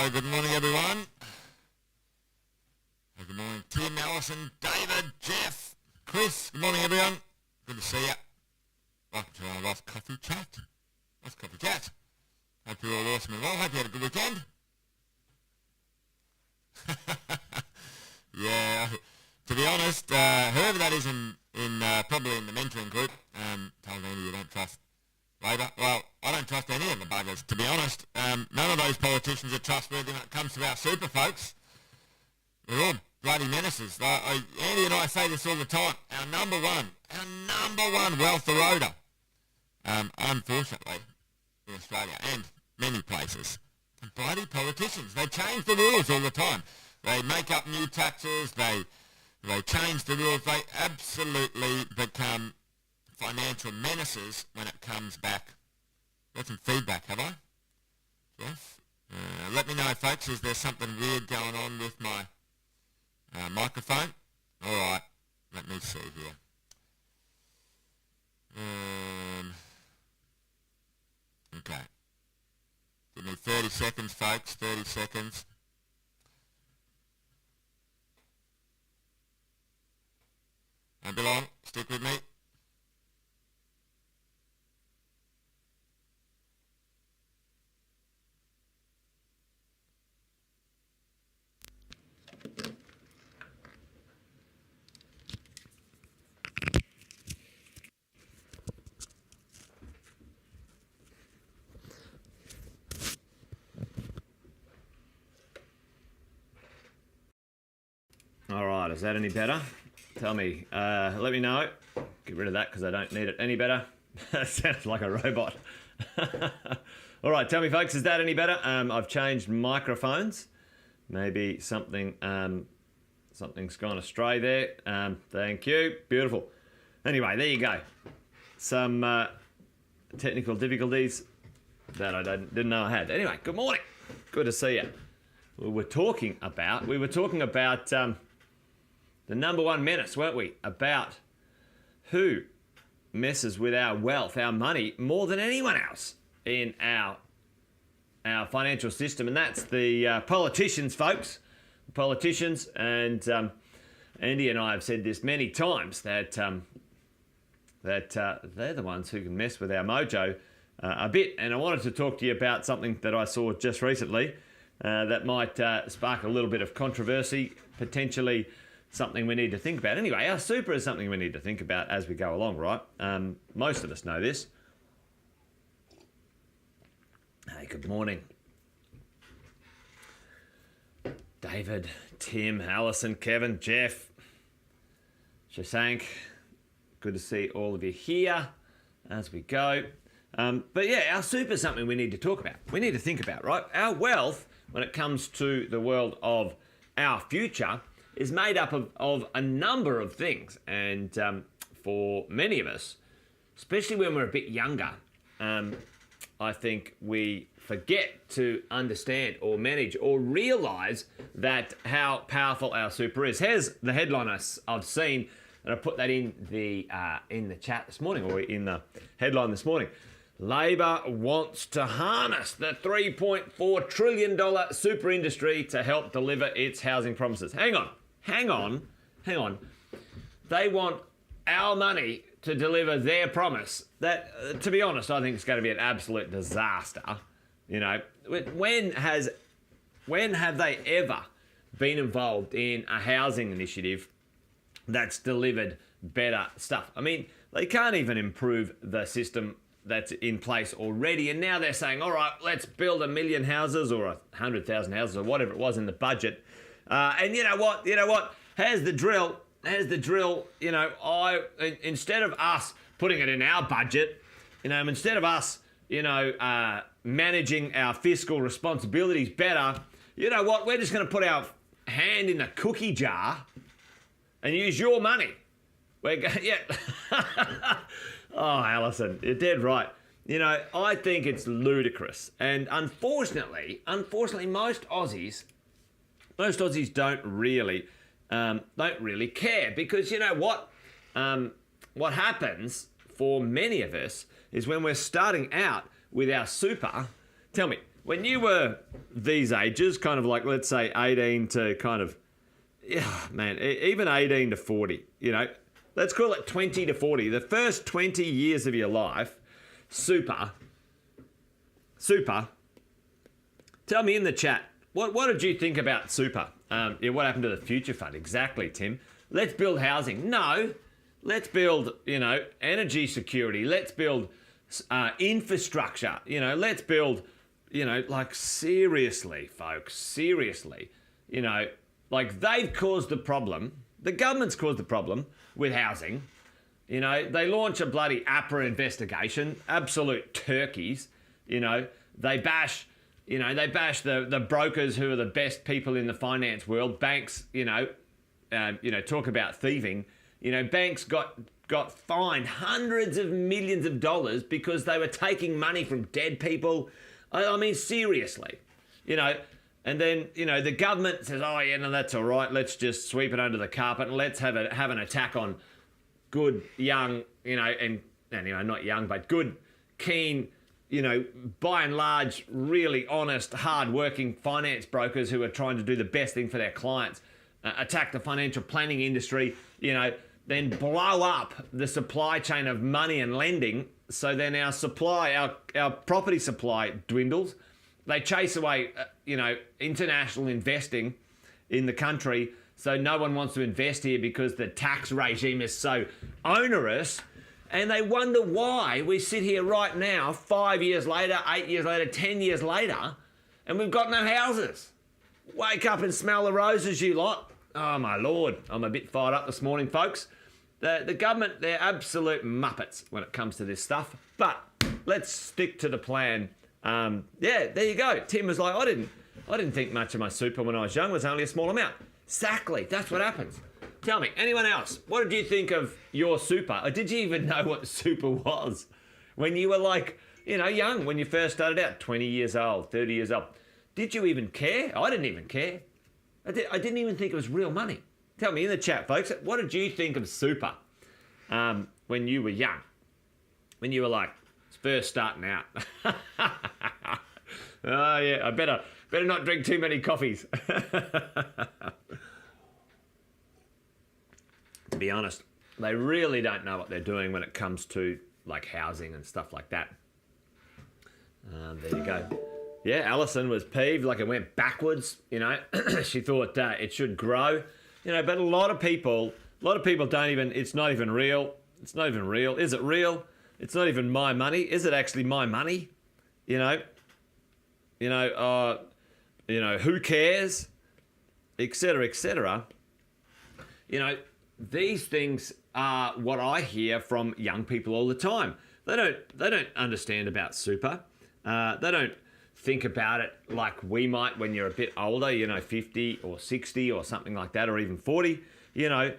Hello, good morning everyone. Good morning Tim, Alison, David, Jeff, Chris. Good morning everyone. Good to see you. Welcome to our last coffee chat. Hope you're all awesome and well. Hope you had a good weekend. Yeah, to be honest, whoever that is in probably in the mentoring group, told me you don't trust Labor. Well, I don't trust any of the buggers, to be honest. None of those politicians are trustworthy when it comes to our super folks. They're all bloody menaces. Andy and I say this all the time. Our number one wealth eroder, unfortunately, in Australia and many places, are bloody politicians. They change the rules all the time. They make up new taxes. They change the rules. They absolutely become financial menaces when it comes back. Got some feedback, have I? Yes? Let me know, folks, is there something weird going on with my microphone? Alright, let me see here. Okay. Give me 30 seconds, folks, 30 seconds. Don't be long, stick with me. All right, is that any better? Tell me. Let me know. Get rid of that because I don't need it any better. That sounds like a robot. All right, tell me, folks, is that any better? I've changed microphones. Maybe something's gone astray there. Thank you. Beautiful. Anyway, there you go. Some technical difficulties that I didn't know I had. Anyway, good morning. Good to see you. We were talking about the number one menace, weren't we? About who messes with our wealth, our money, more than anyone else in our financial system, and that's the politicians, folks. Politicians, and Andy and I have said this many times that they're the ones who can mess with our mojo a bit. And I wanted to talk to you about something that I saw just recently that might spark a little bit of controversy, potentially something we need to think about. Anyway, our super is something we need to think about as we go along, right? Most of us know this. Hey, good morning. David, Tim, Alison, Kevin, Jeff, Shashank. Good to see all of you here as we go. But yeah, our super is something we need to talk about. We need to think about, right? Our wealth, when it comes to the world of our future, is made up of a number of things. And for many of us, especially when we're a bit younger, I think we forget to understand or manage or realise that how powerful our super is. Here's the headline I've seen, and I put that in the chat this morning, or in the headline this morning. Labor wants to harness the $3.4 trillion super industry to help deliver its housing promises. Hang on. They want our money to deliver their promise. That, to be honest, I think it's going to be an absolute disaster. You know, when have they ever been involved in a housing initiative that's delivered better stuff? I mean, they can't even improve the system that's in place already, and now they're saying, all right, let's build 1 million houses or 100,000 houses or whatever it was in the budget. And you know what? Here's the drill. You know, instead of us putting it in our budget, you know, instead of us, managing our fiscal responsibilities better, you know what? We're just going to put our hand in the cookie jar and use your money. Yeah. Oh, Alison, you're dead right. You know, I think it's ludicrous. And unfortunately, most Aussies don't really care, because you know what? What happens for many of us is when we're starting out with our super. Tell me, when you were these ages, kind of like, let's say 18 to kind of, even 18 to 40, let's call it 20 to 40. The first 20 years of your life, super. Tell me in the chat, what did you think about super? What happened to the future fund? Exactly, Tim. Let's build housing. No, let's build, energy security. Let's build infrastructure. Let's build, like seriously, folks, seriously. Like they've caused the problem. The government's caused the problem with housing. They launch a bloody APRA investigation. Absolute turkeys. They bash the brokers who are the best people in the finance world. Banks, talk about thieving. Banks got fined hundreds of millions of dollars because they were taking money from dead people. I mean, seriously, And then, the government says, oh, yeah, no, that's all right. Let's just sweep it under the carpet and let's have an attack on good, young, and anyway, not young, but good, keen, by and large, really honest, hard-working finance brokers who are trying to do the best thing for their clients, attack the financial planning industry, then blow up the supply chain of money and lending. So then our property supply dwindles. They chase away, international investing in the country. So no one wants to invest here because the tax regime is so onerous. And they wonder why we sit here right now, 5 years later, 8 years later, 10 years later, and we've got no houses. Wake up and smell the roses, you lot. Oh, my Lord. I'm a bit fired up this morning, folks. The government, they're absolute muppets when it comes to this stuff. But let's stick to the plan. There you go. Tim was like, I didn't think much of my super when I was young. It was only a small amount. Exactly. That's what happens. Tell me, anyone else, what did you think of your super? Or did you even know what super was when you were like, young, when you first started out, 20 years old, 30 years old? Did you even care? I didn't even care. I didn't even think it was real money. Tell me in the chat, folks, what did you think of super when you were young? When you were like first starting out? Oh, yeah, I better not drink too many coffees. To be honest, they really don't know what they're doing when it comes to like housing and stuff like that. There you go. Yeah, Alison was peeved, like it went backwards, She thought it should grow, but a lot of people don't even, it's not even real. It's not even real. Is it real? It's not even my money. Is it actually my money? Who cares? Etc., etc. These things are what I hear from young people all the time. They don't understand about super. They don't think about it like we might when you're a bit older, 50 or 60 or something like that, or even 40. The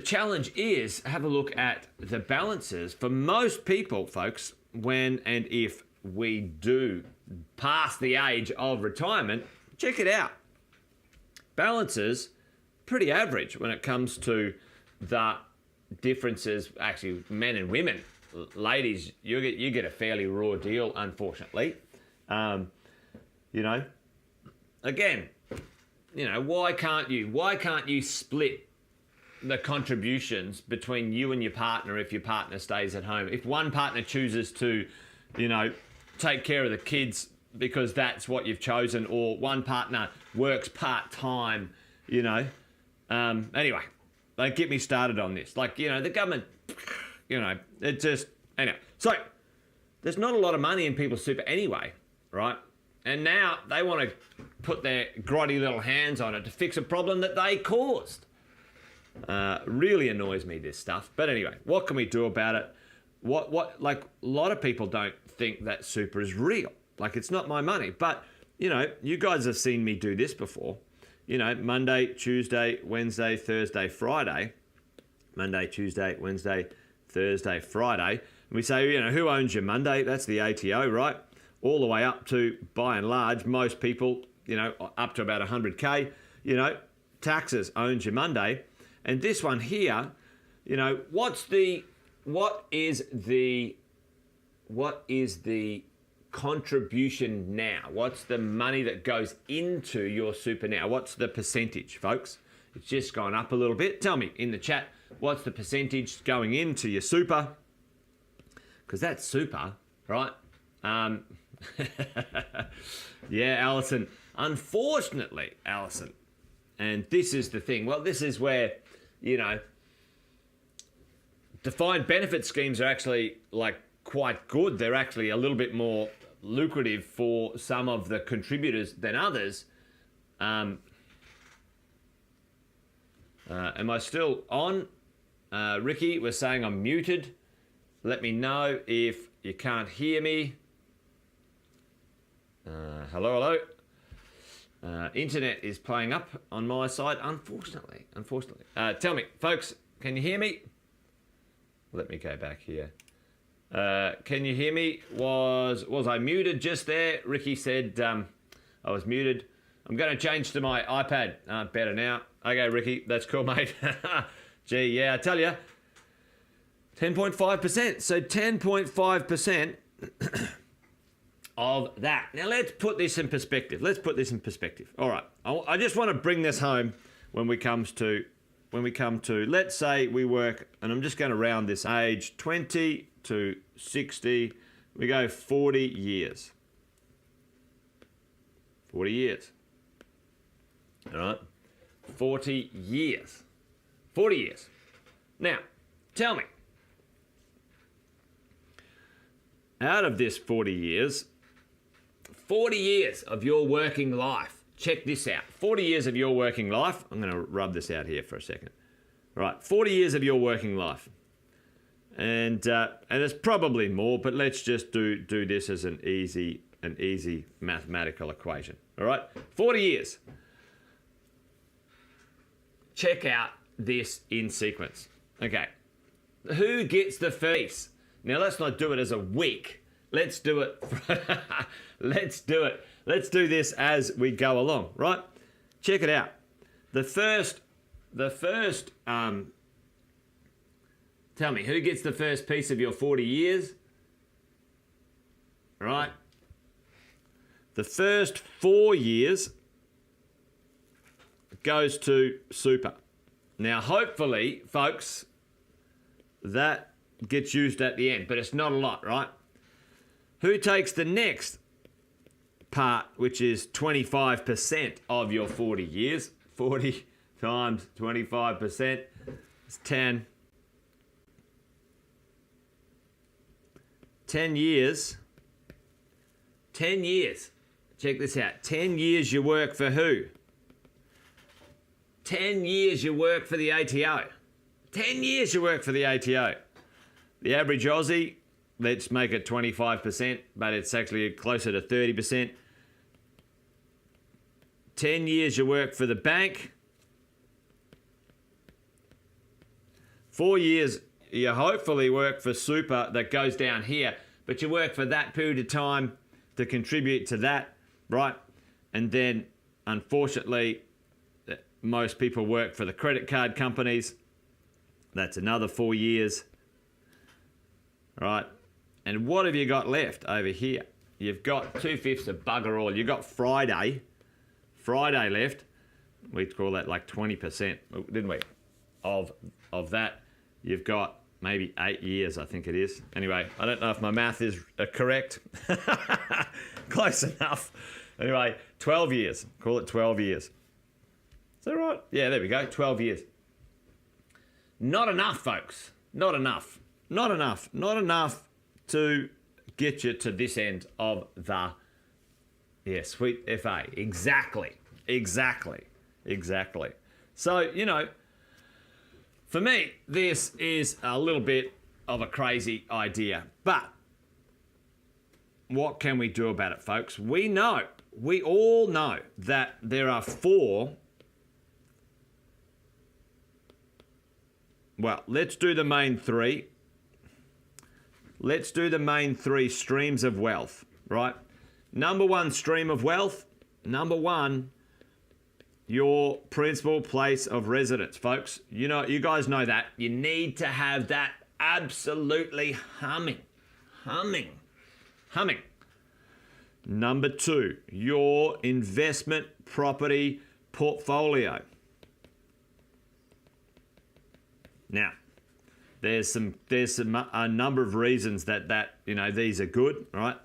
challenge is have a look at the balances for most people, folks, when and if we do pass the age of retirement. Check it out. Balances pretty average when it comes to the differences, actually, men and women. Ladies, you get a fairly raw deal, unfortunately. Again, why can't you split the contributions between you and your partner if your partner stays at home? If one partner chooses to, take care of the kids because that's what you've chosen, or one partner works part-time, anyway, don't get me started on this. Like, the government, it just, anyway. So, there's not a lot of money in people's super anyway, right? And now they want to put their grotty little hands on it to fix a problem that they caused. Really annoys me, this stuff. But anyway, what can we do about it? Like, a lot of people don't think that super is real. Like, it's not my money. But, you guys have seen me do this before. Monday, Tuesday, Wednesday, Thursday, Friday. Monday, Tuesday, Wednesday, Thursday, Friday. And we say, who owns your Monday? That's the ATO, right? All the way up to, by and large, most people, up to about 100K, taxes owns your Monday. And this one here, what is the contribution now? What's the money that goes into your super now? What's the percentage, folks? It's just gone up a little bit. Tell me in the chat, what's the percentage going into your super? Because that's super, right? Yeah, Alison. Unfortunately, Alison, and this is the thing. Well, this is where, you know, defined benefit schemes are actually like quite good. They're actually a little bit more lucrative for some of the contributors than others. Am I still on? Ricky was saying I'm muted. Let me know if you can't hear me. Hello. Internet is playing up on my side, unfortunately. Tell me, folks, can you hear me? Let me go back here. Can you hear me? Was I muted just there? Ricky said I was muted. I'm going to change to my iPad. Better now. Okay, Ricky, that's cool, mate. Gee, yeah, I tell you, 10.5%. So 10.5% of that. Now let's put this in perspective. All right, I just want to bring this home when we come to, let's say we work, and I'm just going to round this age 20 to 60. We go 40 years. 40 years. All right, 40 years. 40 years. Now, tell me, out of this 40 years of your working life, check this out. 40 years of your working life. I'm going to rub this out here for a second. Right, 40 years of your working life. And there's probably more, but let's just do this as an easy mathematical equation. All right, 40 years. Check out this in sequence. Okay, who gets the first? Now let's not do it as a week. Let's do it. Let's do this as we go along, right? Check it out. The first. Tell me, who gets the first piece of your 40 years? Right. The first 4 years goes to super. Now, hopefully, folks, that gets used at the end, but it's not a lot, right? Who takes the next part, which is 25% of your 40 years? 40 times 25% is 10. 10 years. 10 years. Check this out. 10 years you work for who? 10 years you work for the ATO. 10 years you work for the ATO. The average Aussie, let's make it 25%, but it's actually closer to 30%. 10 years you work for the bank. 4 years you hopefully work for super that goes down here, but you work for that period of time to contribute to that, right? And then, unfortunately, most people work for the credit card companies. That's another 4 years, right? And what have you got left over here? You've got 2/5 of bugger all. You've got Friday left. We call that like 20%, didn't we? Of that, you've got maybe 8 years, I think it is. Anyway, I don't know if my math is correct. Close enough. Anyway, 12 years. Call it 12 years. Is that right? Yeah, there we go. 12 years. Not enough, folks. Not enough. Not enough. Not enough to get you to this end of the, sweet FA. Exactly. So, you know, for me, this is a little bit of a crazy idea. But what can we do about it, folks? We all know that there are let's do the main three. Let's do the main three streams of wealth, right? Number one stream of wealth, your principal place of residence, folks. You know, you guys know that. You need to have that absolutely humming. Number 2, your investment property portfolio. Now, there's a number of reasons that these are good, right?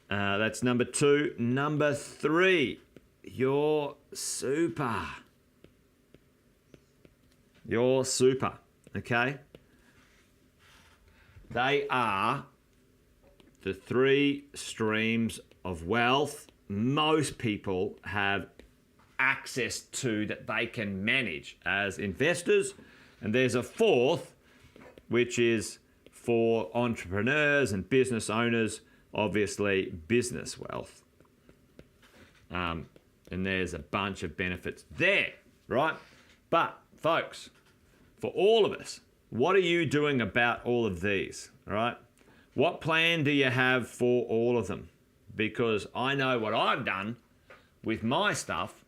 That's number 2. Number 3, your super. Your super, okay? They are the 3 streams of wealth most people have access to that they can manage as investors. And there's a 4th, which is for entrepreneurs and business owners, obviously business wealth. And there's a bunch of benefits there, right? But, folks, for all of us, what are you doing about all of these, right? What plan do you have for all of them? Because I know what I've done with my stuff.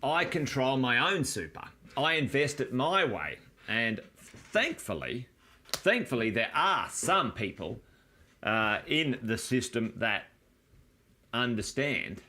I control my own super. I invest it my way. And thankfully, there are some people in the system that understand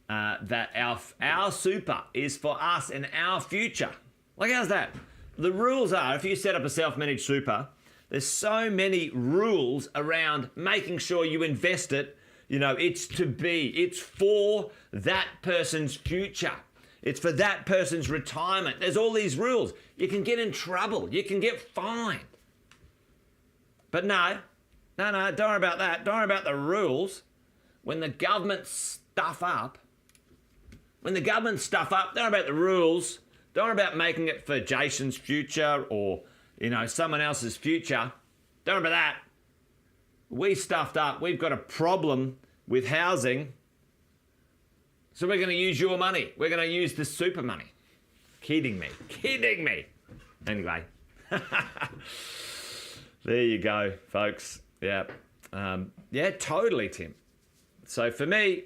that our super is for us and our future. Like, how's that? The rules are, if you set up a self-managed super, there's so many rules around making sure you invest it. It's for that person's future. It's for that person's retirement. There's all these rules. You can get in trouble. You can get fined. But no, don't worry about that. Don't worry about the rules. When the government stuff up, don't worry about the rules. Don't worry about making it for Jason's future or, someone else's future. Don't worry about that. We stuffed up. We've got a problem with housing. So we're going to use your money. We're going to use the super money. Kidding me. Anyway. There you go, folks. Yeah. Totally, Tim. So for me,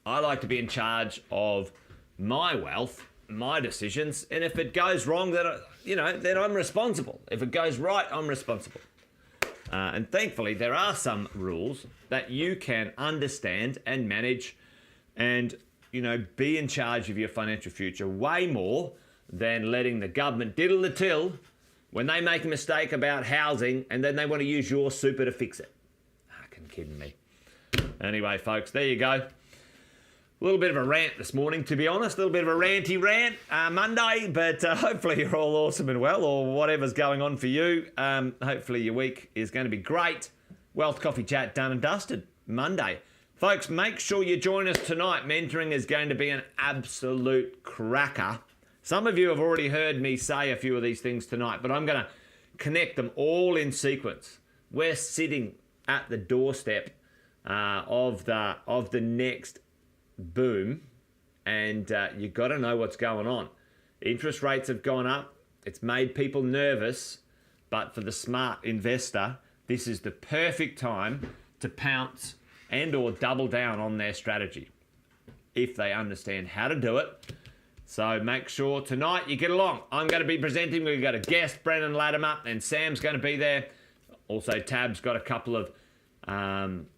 I like to be in charge of my wealth, my decisions, and if it goes wrong, then I'm responsible. If it goes right, I'm responsible. And thankfully, there are some rules that you can understand and manage and, be in charge of your financial future way more than letting the government diddle the till when they make a mistake about housing and then they want to use your super to fix it. Fucking kidding me. Anyway, folks, there you go. A little bit of a rant this morning, to be honest. A little bit of a ranty rant Monday, but hopefully you're all awesome and well, or whatever's going on for you. Hopefully your week is going to be great. Wealth Coffee Chat done and dusted Monday. Folks, make sure you join us tonight. Mentoring is going to be an absolute cracker. Some of you have already heard me say a few of these things tonight, but I'm going to connect them all in sequence. We're sitting at the doorstep of the next boom, and you got to know what's going on. Interest rates have gone up. It's made people nervous, but for the smart investor, this is the perfect time to pounce and or double down on their strategy if they understand how to do it. So make sure tonight you get along. I'm going to be presenting. We've got a guest, Brendan Latimer, and Sam's going to be there. Also, Tab's got a couple of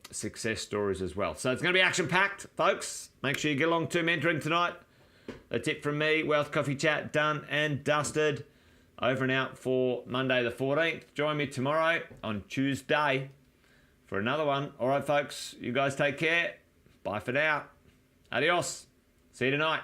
success stories as well. So it's going to be action-packed, folks. Make sure you get along to mentoring tonight. That's it from me. Wealth Coffee Chat done and dusted. Over and out for Monday the 14th. Join me tomorrow on Tuesday for another one. All right, folks. You guys take care. Bye for now. Adios. See you tonight.